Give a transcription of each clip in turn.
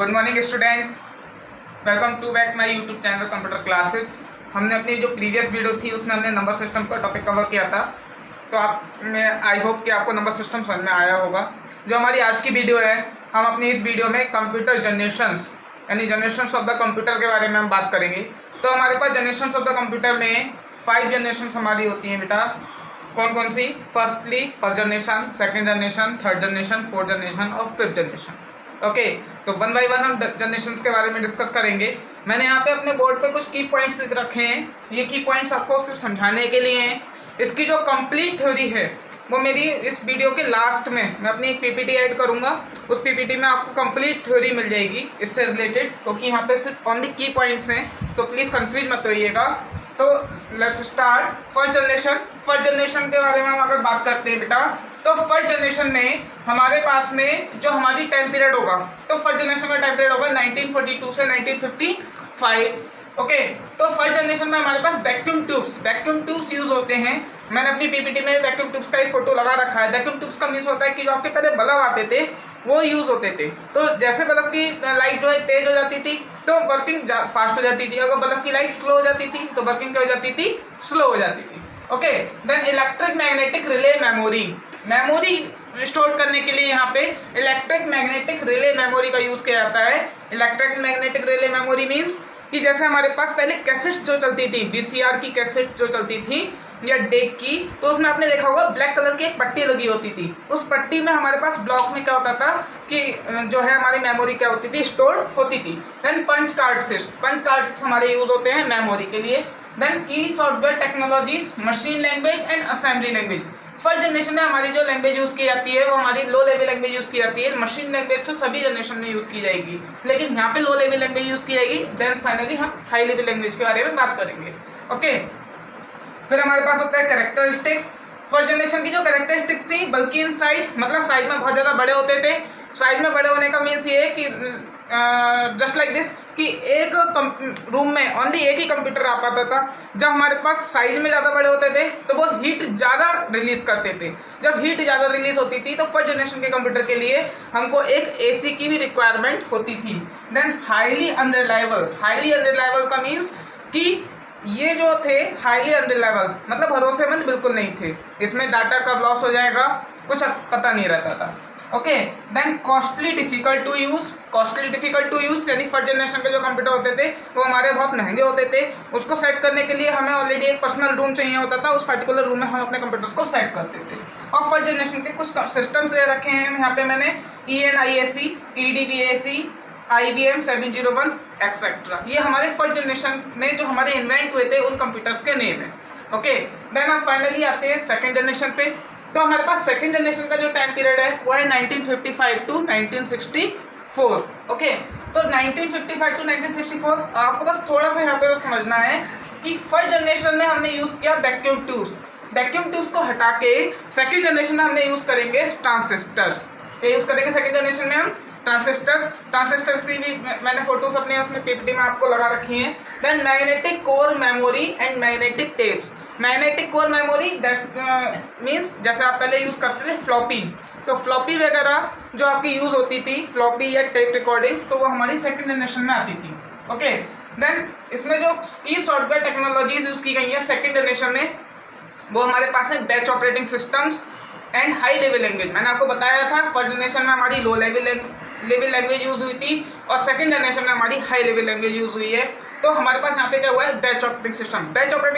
Good morning students, welcome to back my YouTube channel computer classes. हमने अपनी जो previous video थी उसमें हमने नंबर सिस्टम का टॉपिक कवर किया था, तो आप में आई होप कि आपको नंबर सिस्टम समझ में आया होगा। जो हमारी आज की वीडियो है, हम अपनी इस वीडियो में कंप्यूटर जनरेशंस यानी जनरेशंस ऑफ द कंप्यूटर के बारे में हम बात करेंगे। तो हमारे पास जनरेशंस ऑफ द कंप्यूटर में 5 जनरेशंस हमारी होती हैं बेटा। कौन कौन सी? First generation, second generation, third generation, fourth generation और फिफ्थ जनरेशन। ओके, तो वन बाय वन हम जनरेशंस के बारे में डिस्कस करेंगे। मैंने यहाँ पे अपने बोर्ड पे कुछ की पॉइंट्स लिख रखे हैं। ये की पॉइंट्स आपको सिर्फ समझाने के लिए हैं। इसकी जो कंप्लीट थ्योरी है वो मेरी इस वीडियो के लास्ट में मैं अपनी एक पीपीटी ऐड करूँगा। उस पीपीटी में आपको कंप्लीट थ्योरी मिल जाएगी इससे रिलेटेड, क्योंकि यहाँ पे सिर्फ ओनली की पॉइंट्स हैं, तो प्लीज़ कंफ्यूज मत होइएगा। तो लेट्स स्टार्ट फर्स्ट जनरेशन के बारे में हम अगर बात करते हैं बेटा, तो फर्स्ट जनरेशन में हमारे पास में जो हमारी टाइम पीरियड होगा, तो फर्स्ट जनरेशन का टाइम पीरियड होगा 1942 से 1955। ओके, तो फर्स्ट जनरेशन में हमारे पास वैक्यूम ट्यूब्स यूज होते हैं। मैंने अपनी पीपीटी में वैक्यूम ट्यूब्स का एक फोटो लगा रखा है। वैक्यूम ट्यूब्स का मीन्स होता है कि जो आपके पहले बल्ब आते थे वो यूज होते थे। तो जैसे बल्ब की लाइट जो है तेज हो जाती थी तो वर्किंग फास्ट हो जाती थी, अगर बल्ब की लाइट स्लो हो जाती थी तो वर्किंग क्या हो जाती थी? स्लो हो जाती थी। Okay, then electric magnetic relay memory store करने के लिए यहाँ पे इलेक्ट्रिक मैग्नेटिक रिले मेमोरी का यूज किया जाता है। Electric magnetic relay memory means कि जैसे हमारे पास पहले कैसेट जो चलती थी, वीसीआर की कैसेट जो चलती थी या डेक की, तो उसमें आपने देखा होगा ब्लैक कलर की एक पट्टी लगी होती थी। उस पट्टी में हमारे पास ब्लॉक में क्या होता था कि जो है हमारी मेमोरी क्या होती थी? स्टोर होती थी। देन पंच कार्ड्स हमारे यूज होते हैं मेमोरी के लिए। देन की software technologies, machine language and assembly language. First generation में हमारी जो लैंग्वेज यूज़ की जाती है वो हमारी लो लेवल लैंग्वेज यूज़ की जाती है। मशीन लैंग्वेज तो सभी जनरेशन में यूज़ की जाएगी, लेकिन यहाँ पे लो लेवल लैंग्वेज यूज़ की जाएगी। देन फाइनली हम हाई लेवल लैंग्वेज के बारे में बात करेंगे। ओके, फिर हमारे पास होता है कैरेक्टरिस्टिक्स। फर्स्ट जनरेशन की जो कैरेक्टरिस्टिक्स थी, बल्कि इन साइज, मतलब साइज में बहुत ज़्यादा बड़े होते थे। साइज में बड़े होने का मीन्स ये है कि जस्ट लाइक दिस कि एक रूम में ओनली एक ही कंप्यूटर आ पाता था। जब हमारे पास साइज में ज़्यादा बड़े होते थे तो वो हीट ज़्यादा रिलीज करते थे। जब हीट ज़्यादा रिलीज होती थी तो फर्स्ट जनरेशन के कंप्यूटर के लिए हमको एक एसी की भी रिक्वायरमेंट होती थी। देन हाईली अनरिलायबल का मीन्स कि ये जो थे हाईली अनरिलायबल मतलब भरोसेमंद बिल्कुल नहीं थे। इसमें डाटा कब लॉस हो जाएगा कुछ पता नहीं रहता था। Okay, then costly difficult to use यानी फर्स्ट जनरेशन के जो कंप्यूटर होते थे वो हमारे बहुत महंगे होते थे। उसको सेट करने के लिए हमें ऑलरेडी एक पर्सनल रूम चाहिए होता था। उस पर्टिकुलर रूम में हम अपने कंप्यूटर्स को सेट करते थे। और फर्स्ट जनरेशन के कुछ सिस्टम्स दे रखे हैं यहाँ पे मैंने, ENIAC, EDVAC, IBM 701 एक्सेट्रा। ये हमारे फर्स्ट जनरेशन में जो हमारे इन्वेंट हुए थे उन कंप्यूटर्स के नेम है। ओके, देन हम फाइनली आते हैं सेकेंड जनरेशन पे। तो हमारे पास सेकंड जनरेशन का जो टाइम पीरियड है वो है 1955 टू 1964। ओके, तो 1955 टू 1964 आपको बस थोड़ा सा यहाँ पे समझना है कि फर्स्ट जनरेशन में हमने यूज़ किया वैक्यूम ट्यूब्स को हटा के सेकंड जनरेशन में हमने यूज़ करेंगे ट्रांजिस्टर्स। ये यूज़ करेंगे सेकंड जनरेशन में हम ट्रांजिस्टर्स की भी मैंने फोटोज अपने उसमें पीपीटी में आपको लगा रखी हैं। Then magnetic core memory and magnetic tapes. Magnetic core memory that's means जैसे आप पहले यूज़ करते थे फ्लॉपी, तो फ्लॉपी वगैरह जो आपकी यूज़ होती थी, फ्लॉपी या टेप रिकॉर्डिंग्स, तो वो हमारी सेकंड जनरेशन में आती थी। ओके, देन इसमें जो की सॉफ्टवेयर टेक्नोलॉजीज यूज़ की गई हैं सेकंड जनरेशन में, वो हमारे पास है batch operating systems and high level language. मैंने आपको बताया था फर्स्ट जनरेशन में हमारी लो लेवल लैंग्वेज यूज़ हुई थी और सेकंड जनरेशन में हमारी हाई लेवल लैंग्वेज यूज़ हुई है। तो हमारे पास यहाँ पे क्या हुआ है? बैच ऑपरेटिंग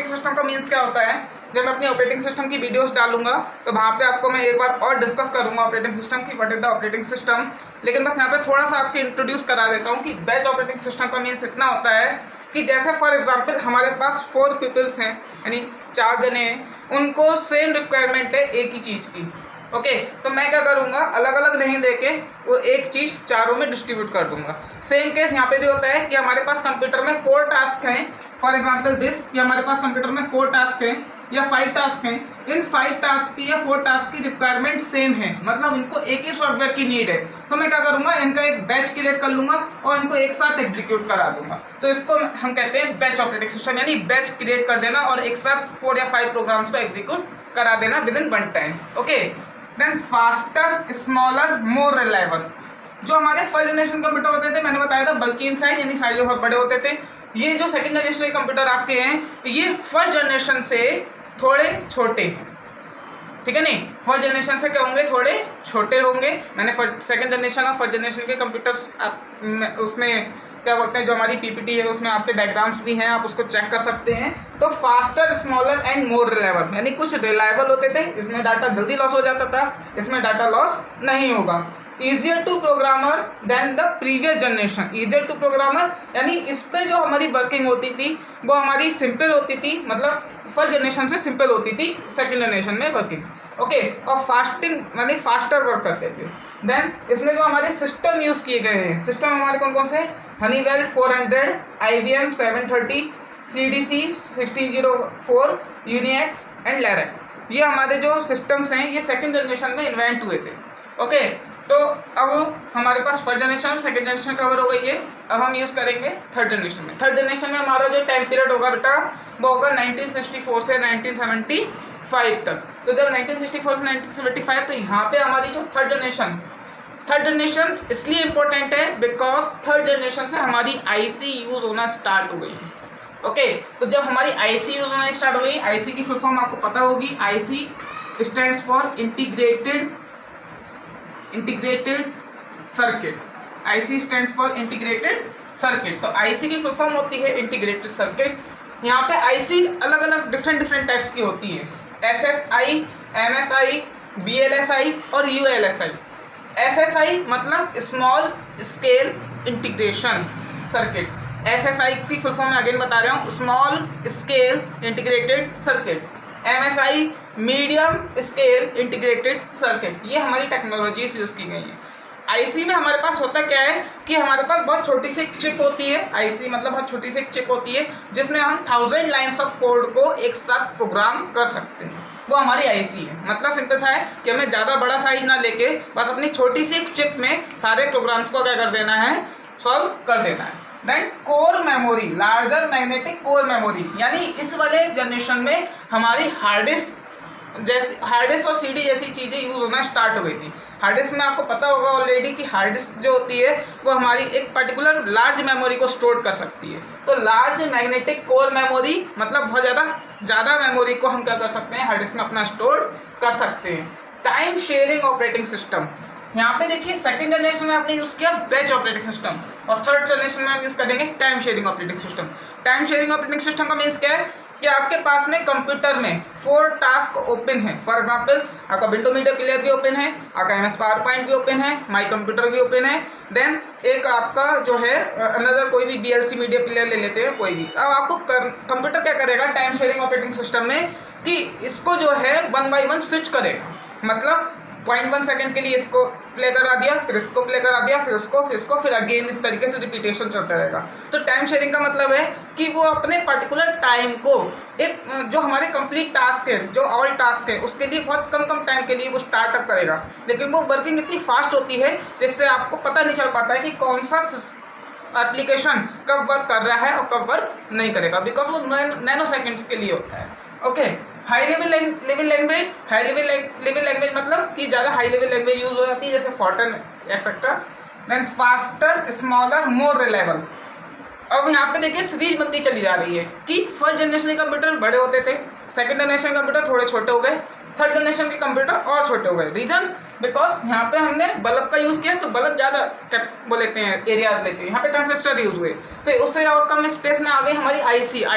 सिस्टम का मीन्स क्या होता है? जब मैं अपनी ऑपरेटिंग सिस्टम की वीडियोस डालूंगा तो वहाँ पे आपको मैं एक बार और डिस्कस करूंगा ऑपरेटिंग सिस्टम की, what is the operating system. लेकिन बस यहाँ पे थोड़ा सा आपको इंट्रोड्यूस करा देता हूँ कि बैच ऑपरेटिंग सिस्टम का मीन्स इतना होता है कि जैसे फॉर एग्जाम्पल हमारे पास 4 पीपल्स हैं, यानी 4 जने हैं, उनको सेम रिक्वायरमेंट है एक ही चीज़ की। ओके, तो मैं क्या करूँगा, अलग अलग नहीं देके वो एक चीज़ चारों में डिस्ट्रीब्यूट कर दूंगा। सेम केस यहाँ पे भी होता है कि हमारे पास कंप्यूटर में 4 टास्क हैं, फॉर एग्जांपल दिस, कि हमारे पास कंप्यूटर में 4 टास्क हैं या 5 टास्क हैं। इन 5 टास्क की या 4 टास्क की रिक्वायरमेंट सेम है, मतलब इनको एक ही सॉफ्टवेयर की नीड है। तो मैं क्या करूँगा, इनका एक बैच क्रिएट कर लूँगा और इनको एक साथ एग्जीक्यूट करा दूंगा। तो इसको हम कहते हैं बैच ऑपरेटिंग सिस्टम, यानी बैच क्रिएट कर देना और एक साथ 4 या 5 प्रोग्राम्स को एग्जीक्यूट करा देना within 1 time. Okay, then faster, smaller, more reliable. जो हमारे फर्स्ट जनरेशन कंप्यूटर होते थे मैंने बताया था बल्कि इन साइज यानी साइज में बहुत बड़े होते थे। ये जो सेकंड जनरेशन के कंप्यूटर आपके हैं ये फर्स्ट जनरेशन से थोड़े छोटे, ठीक है नहीं, फर्स्ट जनरेशन से क्या होंगे, थोड़े छोटे होंगे। मैंने सेकंड जनरेशन और फर्स्ट जनरेशन के कंप्यूटर्स उसमें क्या बोलते हैं, जो हमारी पीपीटी है उसमें आपके डायग्राम्स भी हैं, आप उसको चेक कर सकते हैं। तो faster, smaller and more reliable, यानी कुछ रिलायबल होते थे, इसमें डाटा जल्दी लॉस हो जाता था, इसमें डाटा लॉस नहीं होगा। Easier to programmer than the previous generation, easier to programmer यानी इस पर जो हमारी वर्किंग होती थी वो हमारी सिंपल होती थी, मतलब फर्स्ट जनरेशन से सिंपल होती थी सेकंड जनरेशन में वर्किंग, ओके। और फास्टिंग यानी फास्टर वर्क करते थे। देन इसमें जो हमारे सिस्टम यूज़ किए गए हैं, सिस्टम हमारे कौन कौन से, हनीवेल 400, IBM 730, CDC 1604, यूनिएक्स एंड लैरेक्स, ये हमारे जो सिस्टम्स हैं ये सेकंड जनरेशन में इन्वेंट हुए थे, ओके। तो अब हमारे पास first generation second generation cover हो गई है। अब हम यूज़ करेंगे थर्ड जनरेशन में। थर्ड जनरेशन में हमारा जो टाइम पीरियड होगा बेटा वो होगा 1964 से 1975 तक। तो जब 1964 से 1975 तो यहाँ पे हमारी जो थर्ड जनरेशन इसलिए इम्पोर्टेंट है बिकॉज थर्ड जनरेशन से हमारी IC यूज़ होना स्टार्ट हो गई, ओके। तो जब हमारी IC यूज़ होना स्टार्ट हो गई, IC की फुल फॉर्म आपको पता होगी, IC stands for integrated circuit, IC stands for integrated circuit. तो IC की फुल फॉर्म होती है इंटीग्रेटेड सर्किट। यहाँ पे IC अलग अलग डिफरेंट टाइप्स की होती है, SSI, MSI, VLSI और ULSI। SSI मतलब small scale integration circuit, SSI की फुल फॉर्म मैं अगेन बता रहा हूँ, small scale integrated circuit. MSI medium scale integrated circuit, ये हमारी टेक्नोलॉजीज यूज़ की गई हैं। IC में हमारे पास होता क्या है कि हमारे पास बहुत छोटी सी एक चिप होती है, IC मतलब बहुत छोटी सी एक चिप होती है जिसमें हम 1000 लाइन्स ऑफ कोड को एक साथ प्रोग्राम कर सकते हैं, वो हमारी IC है। मतलब सिंपल सा है कि हमें ज़्यादा बड़ा साइज ना लेके बस अपनी छोटी सी एक चिप में सारे प्रोग्राम्स को क्या कर देना है, सॉल्व कर देना है। Then core memory, larger magnetic core memory, यानी इस वाले जनरेशन में हमारी हार्ड डिस्क और CD जैसी चीज़ें यूज़ होना स्टार्ट हो गई थी। हार्ड डिस्क में आपको पता होगा ऑलरेडी कि हार्ड डिस्क जो होती है वो हमारी एक पर्टिकुलर लार्ज मेमोरी को स्टोर कर सकती है। तो लार्ज मैग्नेटिक कोर मेमोरी मतलब बहुत ज़्यादा मेमोरी को हम क्या कर सकते हैं, हार्ड डिस्क में अपना स्टोर कर सकते हैं। टाइम शेयरिंग ऑपरेटिंग सिस्टम, यहाँ पे देखिए सेकंड जनरेशन में आपने यूज़ किया बैच ऑपरेटिंग सिस्टम और थर्ड जनरेशन में हम यूज़ करेंगे time sharing operating system. Time sharing operating system का मीन्स क्या है कि आपके पास में कंप्यूटर में 4 टास्क ओपन है। फॉर एग्जांपल आपका विंडो मीडिया प्लेयर भी ओपन है, आपका MS पावरपॉइंट भी ओपन है, माई कंप्यूटर भी ओपन है। देन एक आपका जो है अनदर कोई भी BLC मीडिया प्लेयर ले लेते हैं कोई भी। अब आपको कंप्यूटर क्या करेगा टाइम शेयरिंग ऑपरेटिंग सिस्टम में कि इसको जो है 1 बाय 1 स्विच करेगा, मतलब 0.1 सेकंड के लिए इसको प्ले करा दिया, फिर इसको प्ले करा दिया, फिर इसको, फिर अगेन, इस तरीके से रिपीटेशन चलता रहेगा। तो टाइम शेयरिंग का मतलब है कि वो अपने पर्टिकुलर टाइम को एक जो हमारे कंप्लीट टास्क है, जो ऑल टास्क है, उसके लिए बहुत कम टाइम के लिए वो स्टार्टअप करेगा, लेकिन वो वर्किंग इतनी फास्ट होती है जिससे आपको पता नहीं चल पाता है कि कौन सा एप्लीकेशन कब वर्क कर रहा है और कब वर्क नहीं करेगा, बिकॉज वो नैनो सेकेंड्स के लिए होता है, ओके। हाई लेवल लैंग्वेज मतलब कि ज़्यादा हाई लेवल लैंग्वेज यूज़ हो जाती है जैसे Fortran etcetera. Then faster, smaller, more reliable. अब यहाँ पे देखिए सीरीज बनती चली जा रही है कि फर्स्ट जनरेशन के कंप्यूटर बड़े होते थे, सेकंड जनरेशन कंप्यूटर थोड़े छोटे हो गए, थर्ड जनरेशन के कंप्यूटर और छोटे हो गए। रीजन बिकॉज यहाँ पे हमने बल्ब का यूज़ किया तो बल्ब ज़्यादा वो लेते हैं, एरियाज लेते हैं, यहाँ पे ट्रांजिस्टर यूज़ हुए, फिर उससे और कम स्पेस में आ गई हमारी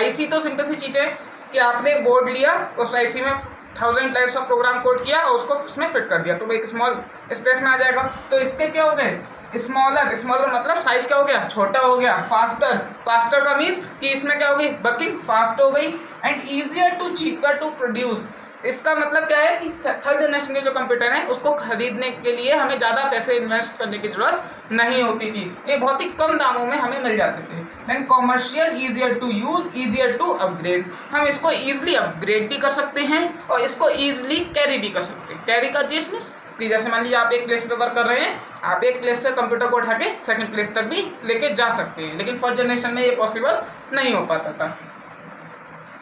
IC तो सिंपल सी चीज़ है कि आपने बोर्ड लिया, उस IC में 1000 लाइन्स ऑफ प्रोग्राम कोड किया और उसको उसमें फिट कर दिया तो वो एक स्मॉल स्पेस में आ जाएगा। तो इसके क्या हो गए, स्मॉलर मतलब साइज क्या हो गया, छोटा हो गया। फास्टर का मीन्स कि इसमें क्या हो गई, वर्किंग फास्ट हो गई। And easier to cheaper to produce, इसका मतलब क्या है कि थर्ड जनरेशन के जो कंप्यूटर हैं उसको खरीदने के लिए हमें ज़्यादा पैसे इन्वेस्ट करने की जरूरत नहीं होती थी, ये बहुत ही कम दामों में हमें मिल जाते थे। Then commercial, easier to use, easier to upgrade, हम इसको ईजिली अपग्रेड भी कर सकते हैं और इसको ईजिली कैरी भी कर सकते हैं। कैरी का देश मीन्स कि जैसे मान लीजिए आप एक प्लेस पे वर्क कर रहे हैं, आप एक प्लेस से कंप्यूटर को उठा के सेकेंड प्लेस तक भी लेके जा सकते हैं, लेकिन फर्स्ट जनरेशन में ये पॉसिबल नहीं हो पाता था।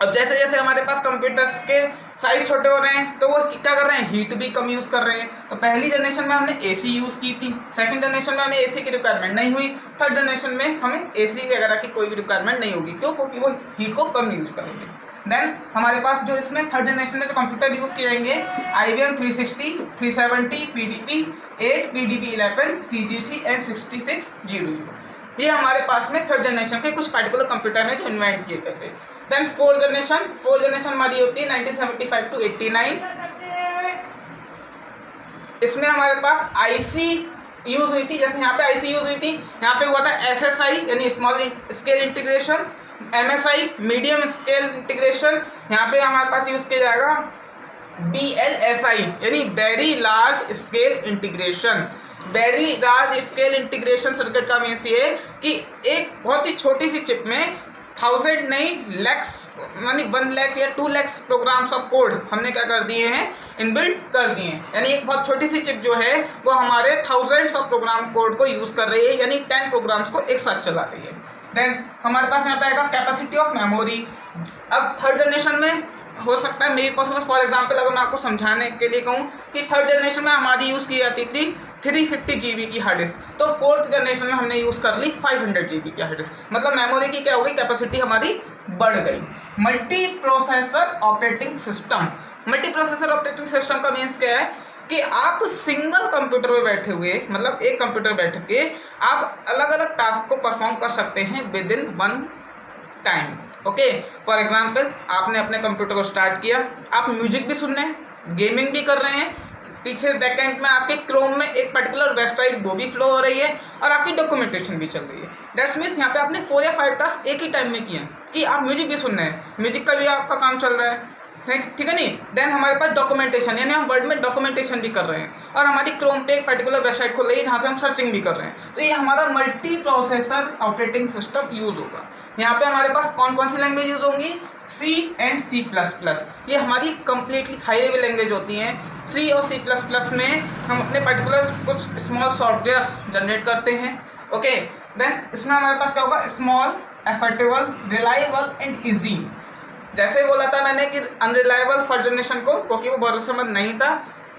अब जैसे जैसे हमारे पास कंप्यूटर्स के साइज छोटे हो रहे हैं तो वो क्या कर रहे हैं, हीट भी कम यूज़ कर रहे हैं। तो पहली जनरेशन में हमने एसी यूज़ की थी, सेकंड जनरेशन में हमें एसी की रिक्वायरमेंट नहीं हुई, थर्ड जनरेशन में हमें एसी वगैरह की कोई भी रिक्वायरमेंट नहीं होगी। क्यों? क्योंकि वो हीट को कम यूज़ करेंगे। देन हमारे पास जो इसमें थर्ड जनरेशन में जो कंप्यूटर यूज़ किए जाएंगे IBM 360, 370, PDP 8, PDP 11, CGC and 6600, ये हमारे पास में थर्ड जनरेशन के कुछ पार्टिकुलर कंप्यूटर हैं जो इन्वेंट किए गए थे। देन फोर्थ जनरेशन हमारी होती है 1975 टू 89। इसमें हमारे पास आईसी यूज हुई थी, जैसे यहाँ पे आईसी यूज हुई थी, यहाँ पे हुआ था SSI यानी small scale integration, MSI medium scale integration, यहाँ पे हमारे पास यूज किया जाएगा BLSI यानी very large scale integration. Very large scale integration circuit का मीन्स ये कि एक बहुत ही छोटी सी चिप में 1000 नहीं लैक्स यानी 1 लाख या 2 लाख प्रोग्राम्स ऑफ कोड हमने क्या कर दिए हैं, इनबिल्ट कर दिए हैं। यानी एक बहुत छोटी सी चिप जो है वो हमारे थाउजेंड्स ऑफ प्रोग्राम कोड को यूज़ कर रही है, यानी 10 प्रोग्राम्स को एक साथ चला रही है। देन हमारे पास यहाँ पे आएगा कैपेसिटी ऑफ मेमोरी। अब थर्ड जनरेशन में हो सकता है may be possible, for example अगर मैं आपको समझाने के लिए कहूँ कि थर्ड जनरेशन में हमारी यूज़ की जाती थी 350 GB की हार्ड डिस्क, तो फोर्थ जनरेशन में हमने यूज़ कर ली 500 GB की हार्ड डिस्क। मतलब मेमोरी की क्या हो गई, कैपेसिटी हमारी बढ़ गई। Multi processor operating system. Multi processor operating system का मीन्स क्या है कि आप सिंगल कंप्यूटर में बैठे हुए, मतलब एक कंप्यूटर बैठ के आप अलग अलग टास्क को परफॉर्म कर सकते हैं with in one time. Okay, for example आपने अपने कंप्यूटर को स्टार्ट किया, आप म्यूजिक भी सुन रहे हैं, गेमिंग भी कर रहे हैं, पीछे बैकएंड में आपके क्रोम में एक पर्टिकुलर वेबसाइट वो भी फ्लो हो रही है और आपकी डॉक्यूमेंटेशन भी चल रही है। दैट्स मीन्स यहाँ पे आपने 4 या 5 टास्क एक ही टाइम में किए कि आप म्यूजिक भी सुन रहे हैं, म्यूजिक का भी आपका काम चल रहा है, ठीक है नहीं। देन हमारे पास डॉक्यूमेंटेशन यानी हम वर्ड में डॉक्यूमेंटेशन भी कर रहे हैं और हमारी क्रोम पे एक पर्टिकुलर वेबसाइट खुल रही है जहाँ से हम सर्चिंग भी कर रहे हैं। तो ये हमारा multi processor operating system use होगा। यहाँ पे हमारे पास कौन कौन सी लैंग्वेज यूज़ होंगी, C एंड C++। ये हमारी कंप्लीटली हाई लेवल लैंग्वेज होती हैं। C और C++ में हम अपने पर्टिकुलर कुछ स्मॉल सॉफ्टवेयर्स जनरेट करते हैं। ओके, देन इसमें हमारे पास क्या होगा, स्मॉल, एफर्टेबल, रिलायबल एंड ईजी। जैसे बोला था मैंने कि अनरिलायबल फर्स्ट जनरेशन को क्योंकि वो भरोसेमंद नहीं था,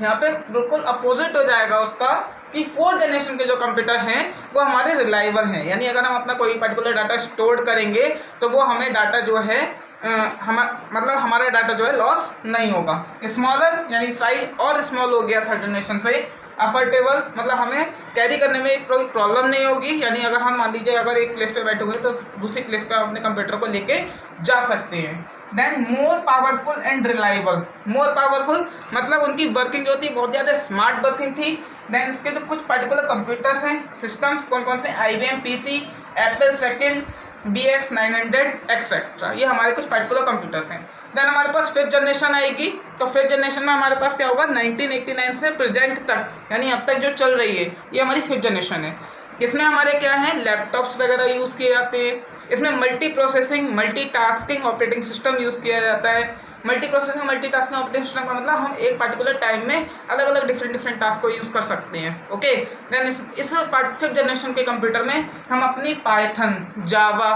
यहाँ पे बिल्कुल अपोजिट हो जाएगा उसका कि फोर्थ जनरेशन के जो कंप्यूटर हैं वो हमारे रिलायबल हैं। यानी अगर हम अपना कोई पर्टिकुलर डाटा स्टोर करेंगे तो वो हमें डाटा जो है मतलब हमारा डाटा जो है लॉस नहीं होगा। स्मॉलर यानी साइज और स्मॉल हो गया थर्ड जनरेशन से। अफोर्डेबल मतलब हमें कैरी करने में कोई प्रॉब्लम नहीं होगी, यानी अगर हम मान लीजिए अगर एक प्लेस पे बैठे हुए तो दूसरी प्लेस पे अपने कंप्यूटर को लेके जा सकते हैं। Then more powerful and reliable. More powerful मतलब उनकी वर्किंग जो थी बहुत ज़्यादा स्मार्ट वर्किंग थी। देन इसके जो कुछ पर्टिकुलर कंप्यूटर्स हैं, सिस्टम्स कौन कौन से, IBM PC, Apple second, BX 900 etcetera, ये हमारे कुछ पर्टिकुलर कंप्यूटर्स हैं। देन हमारे पास फिफ्थ जनरेशन आएगी, तो फिफ्थ जनरेशन में हमारे पास क्या होगा, 1989 से प्रेजेंट तक यानी अब तक जो चल रही है ये हमारी फिफ्थ जनरेशन है। इसमें हमारे क्या है, लैपटॉप्स वगैरह यूज़ किए जाते हैं। इसमें multi processing multi tasking operating system use किया जाता है। Multi processing multi tasking operating system का मतलब हम एक पर्टिकुलर टाइम में अलग अलग डिफरेंट टास्क को यूज़ कर सकते हैं। ओके, देन इस फिफ्थ जनरेशन के कंप्यूटर में हम अपनी पाइथन, जावा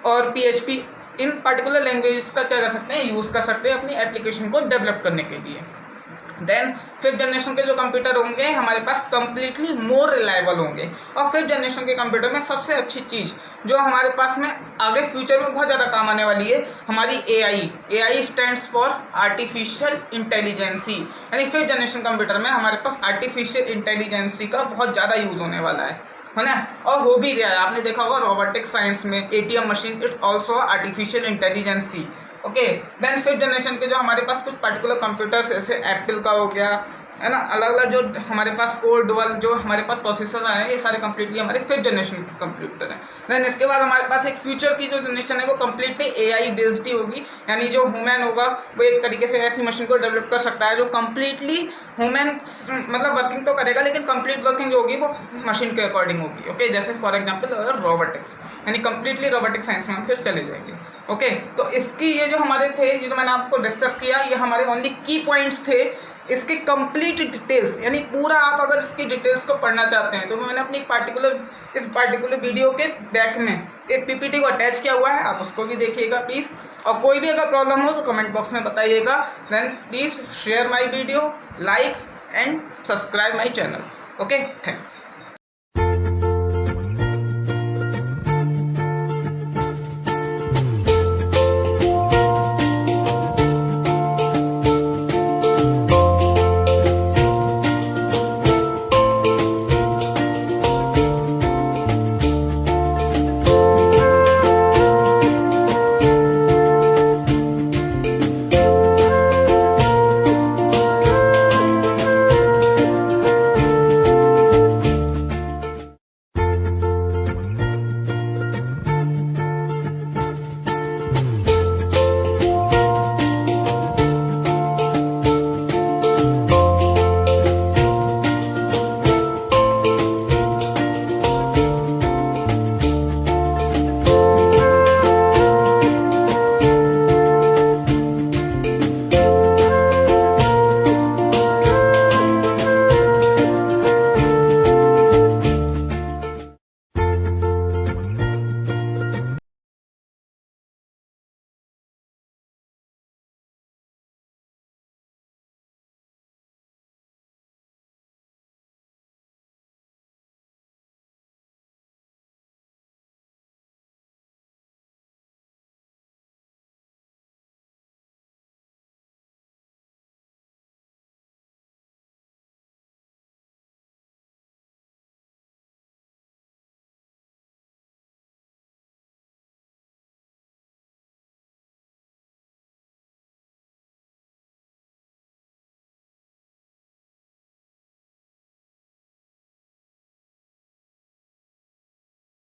और PHP इन पर्टिकुलर लैंग्वेजेस का क्या कर सकते हैं, यूज़ कर सकते हैं अपनी एप्लीकेशन को डेवलप करने के लिए। देन फिफ्थ जनरेशन के जो कंप्यूटर होंगे हमारे पास कम्प्लीटली मोर रिलायबल होंगे। और फिफ्थ जनरेशन के कंप्यूटर में सबसे अच्छी चीज़ जो हमारे पास में आगे फ्यूचर में बहुत ज़्यादा काम आने वाली है, हमारी AI stands for artificial intelligence. यानी फिफ्थ जनरेशन कंप्यूटर में हमारे पास आर्टिफिशियल इंटेलिजेंसी का बहुत ज़्यादा यूज़ होने वाला है ना, और हो भी रहा है। आपने देखा होगा रोबोटिक साइंस में ATM machine it's also artificial intelligence. Okay, then fifth generation के जो हमारे पास कुछ पर्टिकुलर कंप्यूटर्स जैसे एप्पल का हो गया है ना, अलग अलग जो हमारे पास कोर डुअल जो हमारे पास प्रोसेसर्स आए हैं ये सारे कंप्लीटली हमारे फिफ्थ जनरेशन के कंप्यूटर हैं। देन इसके बाद हमारे पास एक फ्यूचर की जो जनरेशन है वो कंप्लीटली AI बेस्ड ही होगी। यानी जो ह्यूमन होगा वो एक तरीके से ऐसी मशीन को डेवलप कर सकता है जो कंप्लीटली ह्यूमन मतलब वर्किंग तो करेगा लेकिन कंप्लीट वर्किंग जो होगी वो मशीन के अकॉर्डिंग होगी। ओके, जैसे फॉर एग्जाम्पल रोबोटिक्स यानी कंप्लीटली रोबोटिक साइंस में हम फिर चले जाएंगे। ओके, तो इसकी ये जो हमारे थे, ये जो मैंने आपको डिस्कस किया, ये हमारे ओनली की पॉइंट्स थे। इसकी कंप्लीट डिटेल्स यानी पूरा आप अगर इसकी डिटेल्स को पढ़ना चाहते हैं तो मैंने अपनी इस पार्टिकुलर वीडियो के बैक में एक पीपीटी को अटैच किया हुआ है, आप उसको भी देखिएगा प्लीज़। और कोई भी अगर प्रॉब्लम हो तो कमेंट बॉक्स में बताइएगा। Then please share my video, like and subscribe my channel. Okay, thanks.